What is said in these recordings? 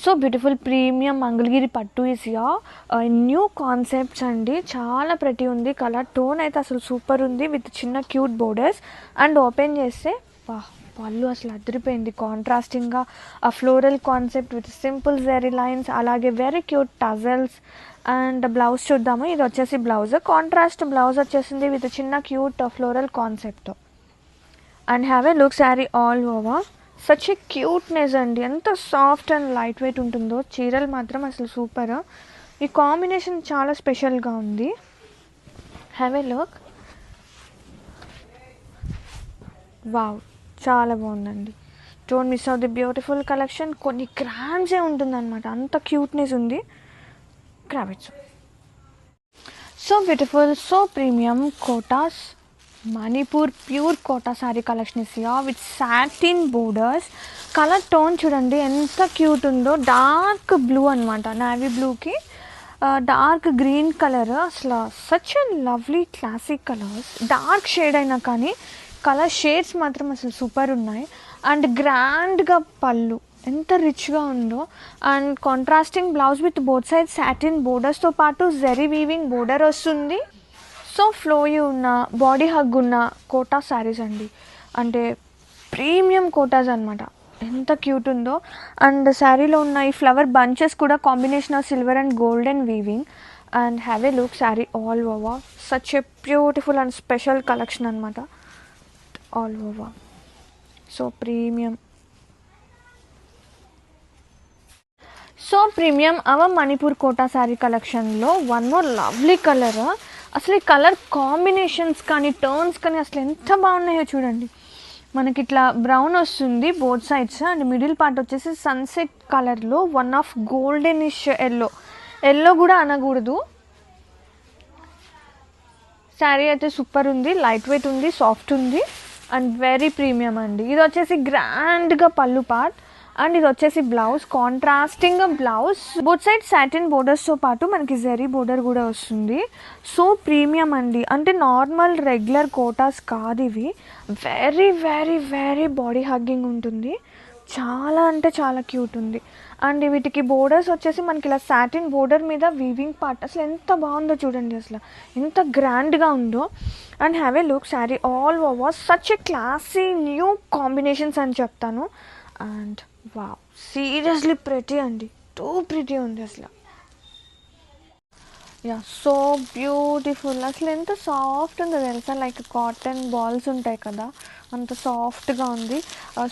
So beautiful premium Mangalagiri పట్టు is new concepts అండి. చాలా ప్రతి ఉంది. కలర్ టోన్ అయితే అసలు సూపర్ ఉంది విత్ చిన్న క్యూట్ బోర్డర్స్. అండ్ ఓపెన్ చేస్తే పళ్ళు అసలు అదిరిపోయింది. కాంట్రాస్టింగ్గా ఆ floral concept with simple zari lines, అలాగే very cute tassels. And blouse చూద్దాము. ఇది వచ్చేసి బ్లౌజ్, కాంట్రాస్ట్ బ్లౌజ్ వచ్చేసింది విత్ చిన్న cute floral concept. And have a look sari all over. Such a cuteness అండి. ఎంత సాఫ్ట్ అండ్ లైట్ వెయిట్ ఉంటుందో. చీరలు మాత్రం అసలు సూపర్. ఈ కాంబినేషన్ చాలా స్పెషల్గా ఉంది. Have a look. వావ్, చాలా బాగుందండి. Don't miss out the beautiful collection. కొన్ని గ్రామ్సే ఉంటుందన్నమాట, అంత క్యూట్నెస్ ఉంది. Grab it. So beautiful, so premium Kotas Manipur pure Kota sari collection is with satin borders. Colour tone చూడండి ఎంత క్యూట్ ఉందో. డార్క్ బ్లూ అనమాట, నావీ బ్లూకి డార్క్ గ్రీన్ కలర్. అసలు such a lovely classic colours. Dark shade అయినా కానీ కలర్ షేడ్స్ మాత్రం అసలు సూపర్ ఉన్నాయి. అండ్ గ్రాండ్గా పళ్ళు ఎంత రిచ్గా ఉందో. And contrasting blouse with both side satin బోర్డర్స్తో పాటు జెరీ వీవింగ్ బోర్డర్ వస్తుంది. సో ఫ్లోయీ ఉన్న, బాడీ హగ్ ఉన్న కోటా శారీస్ అండి. అంటే ప్రీమియం కోటాస్ అనమాట. ఎంత క్యూట్ ఉందో. అండ్ శారీలో ఉన్న ఈ ఫ్లవర్ బంచెస్ కూడా combination of silver and golden weaving. And have a look sari all over. Such a beautiful and special collection అనమాట all over. So premium, so premium our Manipur Kota sari కలెక్షన్లో వన్ మోర్ లవ్లీ కలర్. అసలు ఈ colour combinations కానీ turns కానీ అసలు ఎంత బాగున్నాయో చూడండి. మనకి ఇట్లా బ్రౌన్ వస్తుంది both sides. And middle part వచ్చేసి సన్సెట్ కలర్లో one of goldenish yellow. Yellow కూడా అనకూడదు. శారీ అయితే సూపర్ ఉంది, లైట్ వెయిట్ ఉంది, సాఫ్ట్ ఉంది అండ్ వెరీ ప్రీమియం అండి. ఇది వచ్చేసి గ్రాండ్గా పళ్ళు పార్ట్. అండ్ ఇది వచ్చేసి blouse, contrasting blouse. Both side satin బోర్డర్స్తో పాటు మనకి జెరీ బోర్డర్ కూడా వస్తుంది. సో ప్రీమియం అండి. అంటే నార్మల్ రెగ్యులర్ కోటాస్ కాదు ఇవి. Very very very body hugging ఉంటుంది. చాలా అంటే చాలా క్యూట్ ఉంది. అండ్ వీటికి బోర్డర్స్ వచ్చేసి మనకి ఇలా సాటిన్ బోర్డర్ మీద వీవింగ్ పార్ట్. అసలు ఎంత బాగుందో చూడండి, అసలు ఎంత గ్రాండ్గా ఉందో. And have a look sari all over. Such A classy new combinations అని చెప్తాను. అండ్ వావ్, సీరియస్లీ ప్రెటీ అండి. టూ ప్రెటీ ఉంది అసలు. Yeah, so beautiful. అసలు ఎంత సాఫ్ట్ ఉందో తెలుసా. లైక్ కాటన్ బాల్స్ ఉంటాయి కదా, అంత సాఫ్ట్గా ఉంది.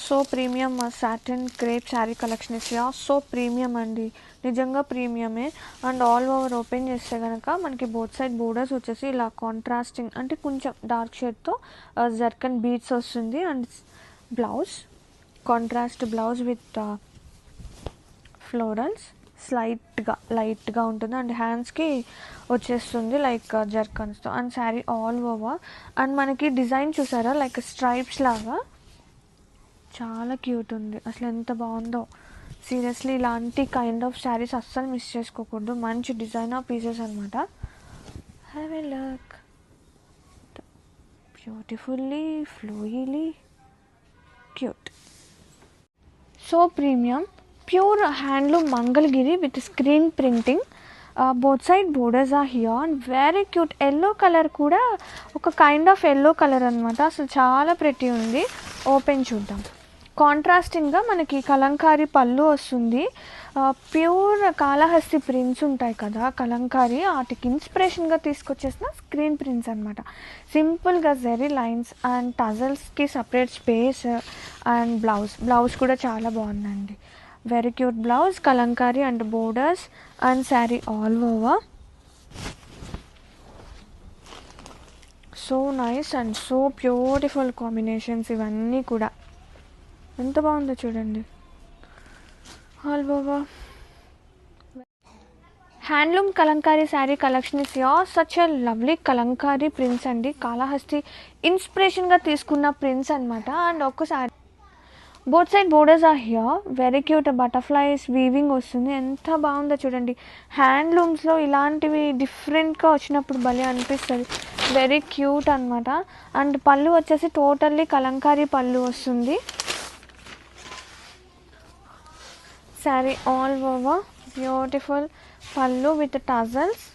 So premium satin crepe sari collection is so premium అండి. నిజంగా ప్రీమియమే. అండ్ ఆల్ ఓవర్ ఓపెన్ చేస్తే కనుక మనకి బోత్ సైడ్ బోర్డర్స్ వచ్చేసి ఇలా కాంట్రాస్టింగ్ అంటే కొంచెం డార్క్ షేడ్తో జర్కన్ బీడ్స్ వస్తుంది. And blouse contrast blouse with florals, లైట్గా ఉంటుంది. అండ్ హ్యాండ్స్కి వచ్చేస్తుంది లైక్ జర్కన్స్తో. And sari all over. And మనకి డిజైన్ చూసారా లైక్ స్ట్రైప్స్ లాగా, చాలా క్యూట్ ఉంది. అసలు ఎంత బాగుందో. సీరియస్లీ ఇలాంటి కైండ్ ఆఫ్ శారీస్ అస్సలు మిస్ చేసుకోకూడదు. మంచి డిజైనర్ పీసెస్ అనమాట. Have a look. Beautifully flowily cute. So premium pure handloom Mangalagiri with screen printing. Both side borders are here. And very cute yellow colour కూడా ఒక కైండ్ ఆఫ్ ఎల్లో కలర్ అనమాట. అసలు చాలా pretty ఉంది. Open చూద్దాం. కాంట్రాస్టింగ్గా మనకి కలంకారీ పళ్ళు వస్తుంది. ప్యూర్ కాళహస్తి ప్రింట్స్ ఉంటాయి కదా కలంకారీ, వాటికి ఇన్స్పిరేషన్గా తీసుకొచ్చేసిన స్క్రీన్ ప్రింట్స్ అనమాట. సింపుల్గా జెరీ లైన్స్ అండ్ టజల్స్కి సపరేట్ స్పేస్. అండ్ బ్లౌజ్ కూడా చాలా బాగుందండి. Very cute blouse, Kalamkari and borders and sari all over. So nice and so beautiful combinations ఇవన్నీ కూడా. ఎంత బాగుందో చూడండి all over. Handloom Kalamkari sari collection is such a lovely Kalamkari prints అండి. కాళహస్తి ఇన్స్పిరేషన్గా తీసుకున్న ప్రింట్స్ అనమాట. అండ్ ఒక్కసారి both side borders are here. Very cute butterflies weaving వస్తుంది. ఎంత బాగుందో చూడండి. హ్యాండ్లూమ్స్లో ఇలాంటివి డిఫరెంట్గా వచ్చినప్పుడు భలే అనిపిస్తుంది. వెరీ క్యూట్ అనమాట. అండ్ పళ్ళు వచ్చేసి టోటల్లీ కలంకారీ పళ్ళు వస్తుంది. శారీ ఆల్ ఓవర్ బ్యూటిఫుల్ పళ్ళు విత్ టజల్స్.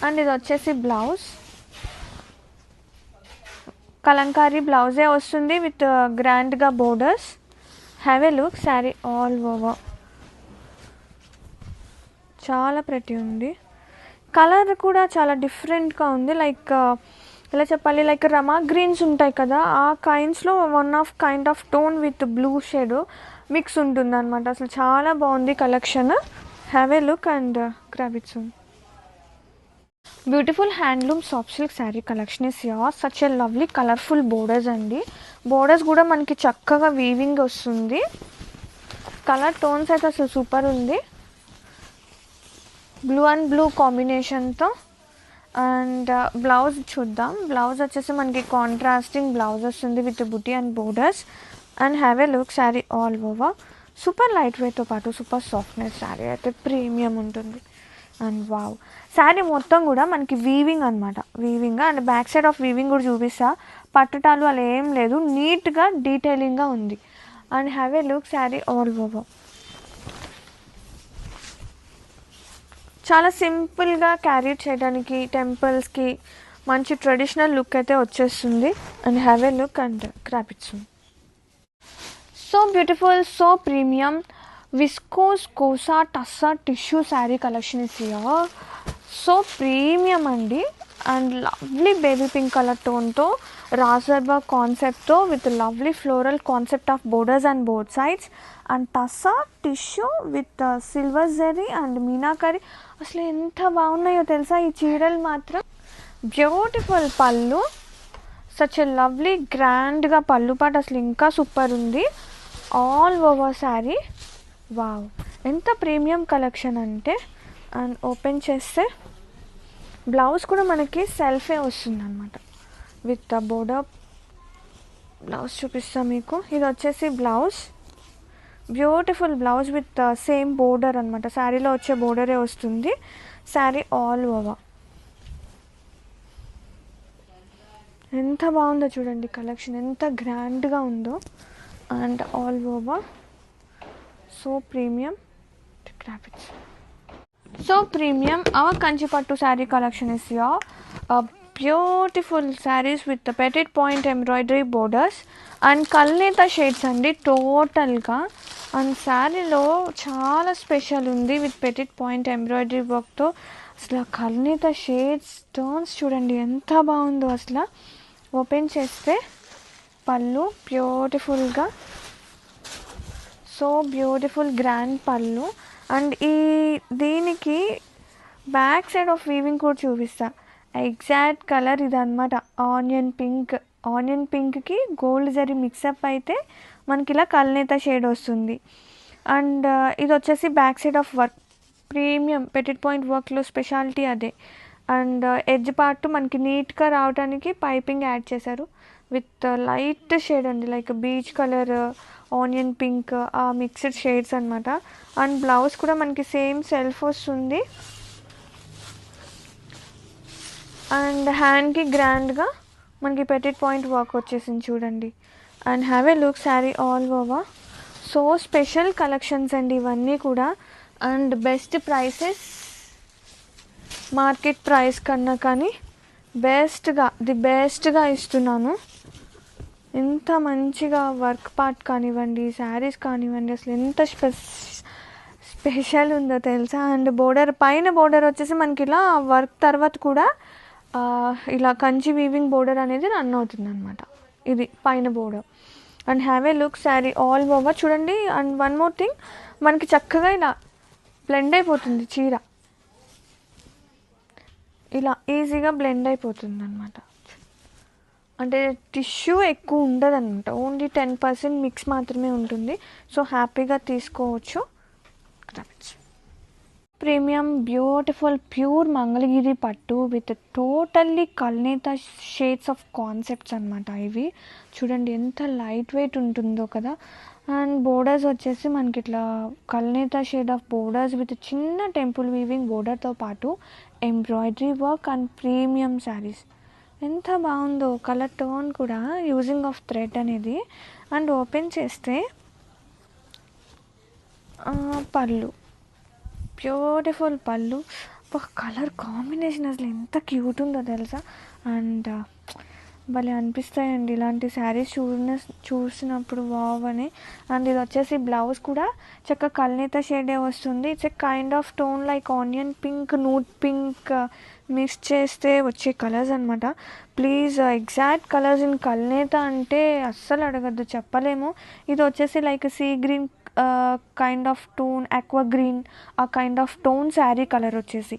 అండ్ ఇది వచ్చేసి బ్లౌజ్, కలంకారీ బ్లౌజే వస్తుంది విత్ గ్రాండ్గా borders. Have a look. Sari all over చాలా ప్రెటీ ఉంది. కలర్ కూడా చాలా డిఫరెంట్గా ఉంది. లైక్ ఎలా చెప్పాలి, లైక్ రమా గ్రీన్స్ ఉంటాయి కదా, ఆ కైండ్స్లో kind of tone with blue shade mix ఉంటుంది అనమాట. అసలు చాలా బాగుంది కలెక్షన్. Have a look and grab it soon. Beautiful handloom soft silk sari collection is here. Such a lovely colourful borders అండి. బోర్డర్స్ కూడా మనకి చక్కగా వీవింగ్ వస్తుంది. కలర్ టోన్స్ అయితే అసలు సూపర్ ఉంది. బ్లూ అండ్ బ్లూ కాంబినేషన్తో. అండ్ బ్లౌజ్ చూద్దాం. బ్లౌజ్ వచ్చేసి మనకి కాంట్రాస్టింగ్ బ్లౌజ్ వస్తుంది with buti and borders. And have a look. Sari all over super light వెయిట్తో పాటు సూపర్ సాఫ్ట్నెస్. శారీ అయితే ప్రీమియం ఉంటుంది. అండ్ వావ్, శారీ మొత్తం కూడా మనకి వీవింగ్ అనమాట. Weaving and back side of weaving కూడా చూపిస్తా. పట్టుటాలు అలా ఏం లేదు, నీట్గా డీటెయిలింగ్గా ఉంది. And have a look. Sari all over చాలా సింపుల్గా క్యారీ చేయడానికి టెంపుల్స్కి మంచి ట్రెడిషనల్ లుక్ అయితే వచ్చేస్తుంది. And have a look and grab it soon. So beautiful, so premium viscose kosa tussar tissue sari collection is here. So premium అండి. And lovely baby pink colour టోన్తో రాజర్బా కాన్సెప్ట్తో with lovely floral concept of borders and both sides. And tussar tissue with silver zari and meenakari. అసలు ఎంత బాగున్నాయో తెలుసా ఈ చీరలు మాత్రం. బ్యూటిఫుల్ పళ్ళు, సచ్ ఎ లవ్లీ గ్రాండ్గా పళ్ళు పాటు అసలు ఇంకా సూపర్ ఉంది. All over sari. వావ్, ఎంత ప్రీమియం కలెక్షన్ అంటే. అండ్ ఓపెన్ చేస్తే బ్లౌజ్ కూడా మనకి సెల్ఫే వస్తుంది అనమాట విత్ బోర్డర్. బ్లౌజ్ చూపిస్తాను మీకు. ఇది వచ్చేసి blouse, beautiful blouse with same border అనమాట. శారీలో వచ్చే బోర్డరే వస్తుంది. శారీ ఆల్ ఓవర్ ఎంత బాగుందో చూడండి కలెక్షన్, ఎంత గ్రాండ్గా ఉందో. And all over so premium. Graphics so premium. Our Kanchipattu sari collection is here. Beautiful saris with petit point embroidery borders and కల్నేత షేడ్స్ అండి టోటల్గా. అండ్ శారీలో చాలా స్పెషల్ ఉంది విత్ పెటిట్ పాయింట్ ఎంబ్రాయిడరీ వర్క్తో. అసలు కల్నేత షేడ్స్ టోన్స్ చూడండి ఎంత బాగుందో అసలు. ఓపెన్ చేస్తే పళ్ళు బ్యూటిఫుల్గా, సో బ్యూటిఫుల్ గ్రాండ్ పళ్ళు. అండ్ దీనికి బ్యాక్ సైడ్ ఆఫ్ వీవింగ్ కూడా చూపిస్తా. ఎగ్జాక్ట్ కలర్ ఇదన్నమాట, ఆనియన్ పింక్. ఆనియన్ పింక్కి గోల్డ్ జరీ మిక్సప్ అయితే మనకి ఇలా కల్నేత షేడ్ వస్తుంది. అండ్ ఇది వచ్చేసి back side of work, premium petit point వర్క్లో స్పెషాలిటీ అదే. అండ్ ఎడ్జ్ పార్ట్ మనకి నీట్గా రావడానికి పైపింగ్ యాడ్ చేశారు విత్ లైట్ షేడ్ అండి, like peach colour, onion pink, ఆ మిక్స్డ్ షేడ్స్ అనమాట. అండ్ బ్లౌజ్ కూడా మనకి సేమ్ సెల్ఫ్ వస్తుంది. అండ్ హ్యాండ్కి గ్రాండ్గా మనకి పెటిట్ పాయింట్ వర్క్ వచ్చేసింది చూడండి. And have a look. Sari all over so special collections అండి ఇవన్నీ కూడా. And best prices, market price కన్నా కానీ ది బెస్ట్గా ఇస్తున్నాను. ఎంత మంచిగా వర్క్ పార్ట్ కానివ్వండి, శారీస్ కానివ్వండి, అసలు ఎంత స్పెషల్ ఉందో తెలుసా. అండ్ బోర్డర్ పైన బోర్డర్ వచ్చేసి మనకి ఇలా వర్క్ తర్వాత కూడా ఇలా కంచి వీవింగ్ బోర్డర్ అనేది రన్ అవుతుంది అనమాట. ఇది పైన border. And have a look. Sari all over చూడండి. అండ్ వన్ మోర్ థింగ్, మనకి చక్కగా ఇలా బ్లెండ్ అయిపోతుంది చీర, ఇలా ఈజీగా బ్లెండ్ అయిపోతుంది అనమాట. అంటే టిష్యూ ఎక్కువ ఉండదు అనమాట, ఓన్లీ 10% మిక్స్ మాత్రమే ఉంటుంది. సో హ్యాపీగా తీసుకోవచ్చు. ప్రీమియం బ్యూటిఫుల్ ప్యూర్ మంగళగిరి పట్టు విత్ టోటల్లీ కల్నేత షేడ్స్ ఆఫ్ కాన్సెప్ట్స్ అనమాట. ఇవి చూడండి ఎంత లైట్ వెయిట్ ఉంటుందో కదా. అండ్ బోర్డర్స్ వచ్చేసి మనకి ఇట్లా కల్నేత షేడ్ ఆఫ్ బోర్డర్స్ విత్ చిన్న టెంపుల్ వీవింగ్ బోర్డర్తో పాటు embroidery work and premium saris. ఎంత బాగుందో కలర్ టోన్ కూడా, యూజింగ్ ఆఫ్ థ్రెడ్ అనేది. అండ్ ఓపెన్ చేస్తే పళ్ళు, బ్యూటిఫుల్ పళ్ళు. కలర్ కాంబినేషన్ అసలు ఎంత క్యూట్ ఉందో తెలుసా. అండ్ భలే అనిపిస్తాయండి ఇలాంటి శారీస్ చూసినప్పుడు వావ్ అని. అండ్ ఇది వచ్చేసి బ్లౌజ్ కూడా చక్కగా కల్నేత షేడే వస్తుంది. It's a kind of tone like onion pink, nude pink mix చేస్తే వచ్చే కలర్స్ అనమాట. ప్లీజ్ ఎగ్జాక్ట్ కలర్స్ ఇన్ కల్నేత అంటే అస్సలు అడగద్దు, చెప్పలేము. ఇది వచ్చేసి like sea green kind of tone, aqua green ఆ kind of tone sari colour వచ్చేసి.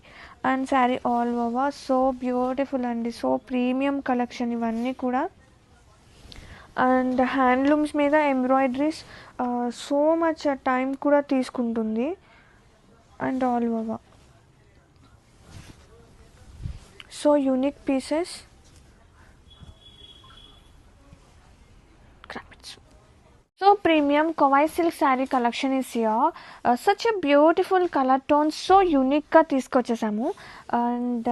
And sari all over so beautiful అండి, సో ప్రీమియం కలెక్షన్ ఇవన్నీ కూడా. అండ్ హ్యాండ్లూమ్స్ మీద ఎంబ్రాయిడరీస్ సో మచ్ టైం కూడా తీసుకుంటుంది. And all over so unique pieces. So premium Kawai silk saree collection is here. Such a beautiful color tone, so unique గా తీసుకొచ్చేసాము. And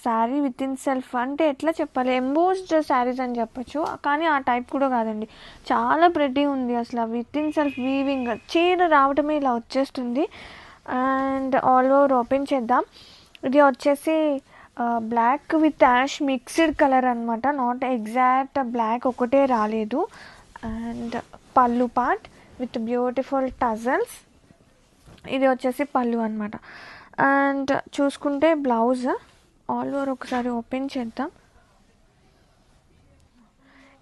sari with in self అంటే ఎట్లా చెప్పాలి, embossed saris అని చెప్పచ్చు, కానీ ఆ టైప్ కూడా కాదండి. చాలా ప్రెటీ ఉంది అసలు. విత్ ఇన్ సెల్ఫ్ వీవింగ్, చీర రావడమే ఇలా వచ్చేస్తుంది. అండ్ ఆల్ ఓవర్ ఓపెన్ చేద్దాం. ఇది వచ్చేసి black with ash mixed colour అనమాట, నాట్ ఎగ్జాక్ట్ బ్లాక్ ఒకటే రాలేదు. అండ్ పళ్ళు పార్ట్ విత్ బ్యూటిఫుల్ టజల్స్, ఇది వచ్చేసి పళ్ళు అనమాట. అండ్ చూసుకుంటే బ్లౌజ్ ఆల్ ఓవర్ ఒకసారి ఓపెన్ చేద్దాం.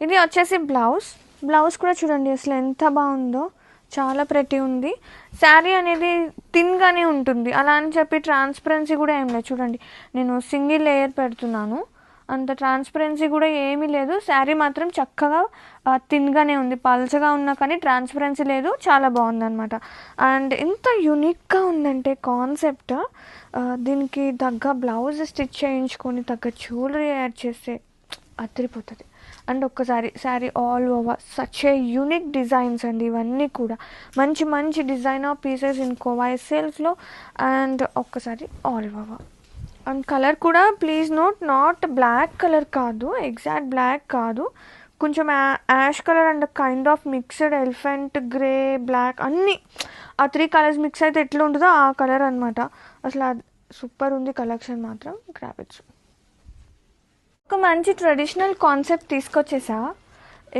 ఇది వచ్చేసి బ్లౌజ్ కూడా చూడండి అసలు ఎంత బాగుందో, చాలా ప్రెటీ ఉంది. శారీ అనేది థిన్గానే ఉంటుంది, అలా అని చెప్పి ట్రాన్స్పరెన్సీ కూడా ఏం లేదు. చూడండి నేను సింగిల్ లేయర్ పెడుతున్నాను, అంత ట్రాన్స్పరెన్సీ కూడా ఏమీ లేదు. శారీ మాత్రం చక్కగా థిన్గానే ఉంది, పల్చగా ఉన్నా కానీ ట్రాన్స్పరెన్సీ లేదు, చాలా బాగుందన్నమాట. అండ్ ఎంత యూనిక్గా ఉందంటే కాన్సెప్ట్, దీనికి తగ్గ బ్లౌజ్ స్టిచ్ చేయించుకొని తగ్గ జ్యువెలరీ యాడ్ చేస్తే అదిరిపోతుంది. అండ్ ఒక్కసారి sari all over such a unique designs అండి, ఇవన్నీ కూడా మంచి మంచి డిజైనర్ పీసెస్ ఇన్ కోవై సిల్క్లో. అండ్ ఒక్కసారి ఆల్ ఓవర్. అండ్ కలర్ కూడా please note, not black colour కాదు, ఎగ్జాక్ట్ బ్లాక్ కాదు, కొంచెం ash colour and kind of mixed elephant grey black అన్నీ ఆ 3 కలర్స్ మిక్స్ అయితే ఎట్లా ఉంటుందో ఆ కలర్ అనమాట. అసలు సూపర్ ఉంది కలెక్షన్ మాత్రం. గ్రాబిట్స్ ఒక మంచి ట్రెడిషనల్ కాన్సెప్ట్ తీసుకొచ్చేసా.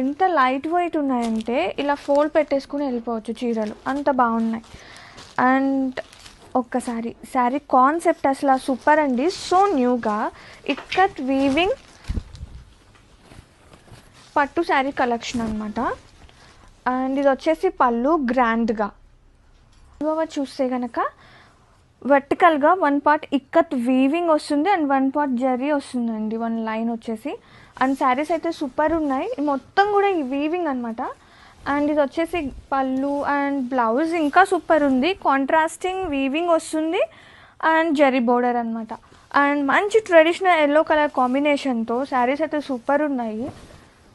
ఎంత లైట్ వెయిట్ ఉన్నాయంటే ఇలా ఫోల్డ్ పెట్టేసుకుని వెళ్ళిపోవచ్చు చీరలు, అంత బాగున్నాయి. అండ్ ఒక్కసారి శారీ కాన్సెప్ట్ అసలు సూపర్ అండి, సో న్యూగా ఇక్కత్ వీవింగ్ పట్టు శారీ కలెక్షన్ అనమాట. అండ్ ఇది వచ్చేసి పళ్ళు గ్రాండ్గా చూస్తే కనుక వర్టికల్గా 1 పార్ట్ ఇక్కత్ వీవింగ్ వస్తుంది అండ్ 1 పార్ట్ జరీ వస్తుందండి, 1 లైన్ వచ్చేసి. అండ్ శారీస్ అయితే సూపర్ ఉన్నాయి, మొత్తం కూడా ఈ వీవింగ్ అనమాట. అండ్ ఇది వచ్చేసి పళ్ళు అండ్ బ్లౌజ్ ఇంకా సూపర్ ఉంది, కాంట్రాస్టింగ్ వీవింగ్ వస్తుంది అండ్ జరీ బోర్డర్ అనమాట. అండ్ మంచి ట్రెడిషనల్ ఎల్లో కలర్ కాంబినేషన్తో శారీస్ అయితే సూపర్ ఉన్నాయి.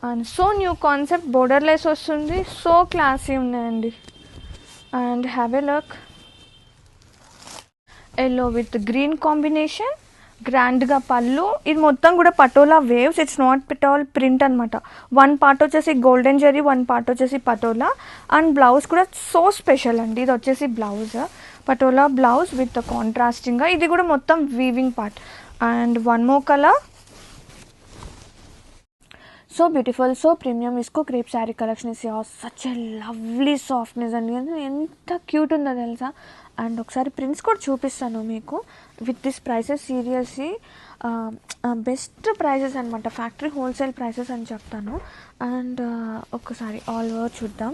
And so new concept, borderless వస్తుంది, సో క్లాసీ ఉన్నాయండి. And have a look, yellow with green combination, గ్రాండ్గా పళ్ళు. ఇది మొత్తం కూడా patola waves, it's not at all print అనమాట. 1 పార్ట్ వచ్చేసి గోల్డెన్ జరీ, 1 పార్ట్ వచ్చేసి పటోలా. అండ్ బ్లౌజ్ కూడా సో స్పెషల్ అండి, ఇది వచ్చేసి బ్లౌజ్ పటోలా బ్లౌజ్ విత్ కాంట్రాస్టింగ్గా, ఇది కూడా మొత్తం weaving part. And 1 more colour, so beautiful, so premium visco crepe sari collection is such a lovely softness అండి, ఎంత క్యూట్ ఉందో తెలుసా. అండ్ ఒకసారి ప్రింట్స్ కూడా చూపిస్తాను మీకు. With this prices seriously best prices అనమాట, ఫ్యాక్టరీ హోల్సేల్ ప్రైసెస్ అని చెప్తాను. అండ్ ఒక్కసారి ఆల్ ఓవర్ చూద్దాం.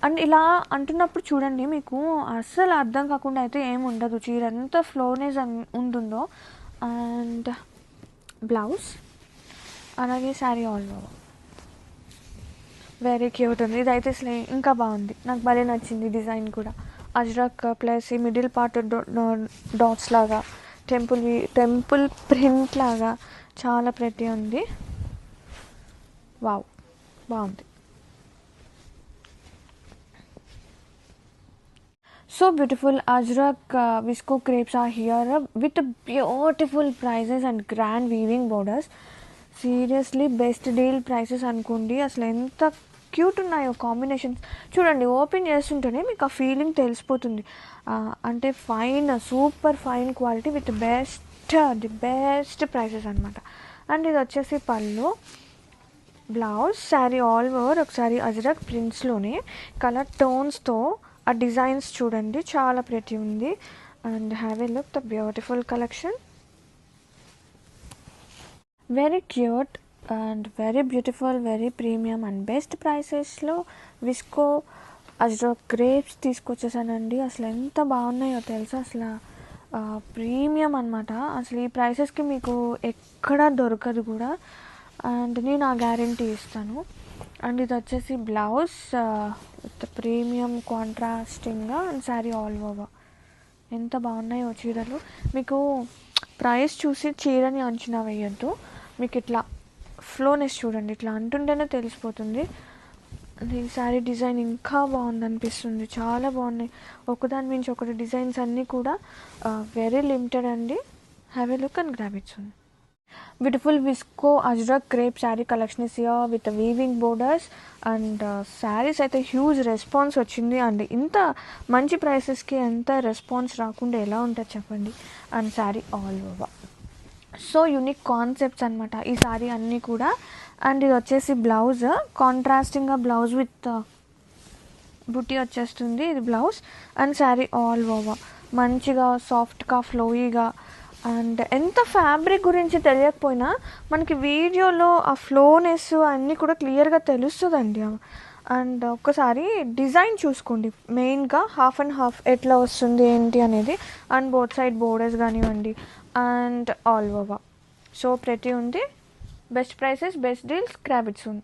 అండ్ ఇలా అంటున్నప్పుడు చూడండి మీకు అస్సలు అర్థం కాకుండా అయితే ఏమి ఉండదు, చీర ఎంత ఫ్లోనెస్ ఉంటుందో. అండ్ బ్లౌజ్ అలాగే sari all over very cute ఉంది. ఇదైతే అసలు ఇంకా బాగుంది, నాకు భలే నచ్చింది డిజైన్ కూడా. అజ్రక్ ప్లస్ ఈ మిడిల్ పార్ట్ డాట్స్ లాగా టెంపుల్ ప్రింట్ లాగా చాలా ప్రెటీ ఉంది. వావ్, బాగుంది. So beautiful Ajrakh visco crepes are here with beautiful prices and grand weaving borders. Seriously best deal prices అనుకోండి, అసలు ఎంత క్యూట్ ఉన్నాయో కాంబినేషన్స్. చూడండి, ఓపెన్ చేస్తుంటేనే మీకు ఆ ఫీలింగ్ తెలిసిపోతుంది. అంటే fine, super fine quality with the best prices అనమాట. అండ్ ఇది వచ్చేసి పళ్ళు, బ్లౌజ్, శారీ ఆల్ ఓవర్ ఒకసారి అజ్రక్ ప్రింట్స్లోనే కలర్ టోన్స్తో ఆ డిజైన్స్ చూడండి, చాలా ప్రెటీ ఉంది. And have a look the beautiful collection, very cute and very beautiful, very premium and best ప్రైసెస్లో విస్కో అజ్రక్ గ్రేప్స్ తీసుకొచ్చేసానండి. అసలు ఎంత బాగున్నాయో తెలుసా, అసలు ప్రీమియం అనమాట. అసలు ఈ ప్రైసెస్కి మీకు ఎక్కడా దొరకదు కూడా. అండ్ నేను ఆ గ్యారంటీ ఇస్తాను. అండ్ ఇది వచ్చేసి బ్లౌజ్ విత్ ప్రీమియం కాంట్రాస్టింగ్గా అండ్ శారీ ఆల్ ఓవర్. ఎంత బాగున్నాయో చీరలు. మీకు ప్రైస్ చూసి చీరని అంచనా వేయద్దు, మీకు ఇట్లా ఫ్లోనెస్ చూడండి, ఇట్లా అంటుంటేనే తెలిసిపోతుంది. ఈ శారీ డిజైన్ ఇంకా బాగుంది అనిపిస్తుంది, చాలా బాగున్నాయి. ఒకదాని మించి ఒకటి డిజైన్స్ అన్నీ కూడా వెరీ లిమిటెడ్ అండి. Have a look and grab it soon. Beautiful visco Ajrakh crepe sari collection is here with weaving borders. And saris అయితే హ్యూజ్ రెస్పాన్స్ వచ్చింది. అండ్ ఇంత మంచి ప్రైసెస్కి ఎంత రెస్పాన్స్ రాకుండా ఎలా ఉంటుంది చెప్పండి. And sari all over so unique concepts అనమాట ఈ శారీ అన్నీ కూడా. అండ్ ఇది వచ్చేసి బ్లౌజ్, కాంట్రాస్టింగ్గా బ్లౌజ్ విత్ బుట్టి వచ్చేస్తుంది, ఇది blouse. And sari all over మంచిగా సాఫ్ట్గా ఫ్లోయీగా. అండ్ ఎంత ఫ్యాబ్రిక్ గురించి తెలియకపోయినా మనకి వీడియోలో ఆ ఫ్లోనెస్ అన్నీ కూడా క్లియర్గా తెలుస్తుందండి. అండ్ ఒక్కసారి డిజైన్ చూసుకోండి, మెయిన్గా హాఫ్ అండ్ హాఫ్ ఎట్లా వస్తుంది ఏంటి అనేది. అండ్ బోత్ సైడ్ బోర్డర్స్ కానివ్వండి అండ్ ఆల్ ఓవర్ సో ప్రతి ఉంది. Best prices, best deals, grab it soon.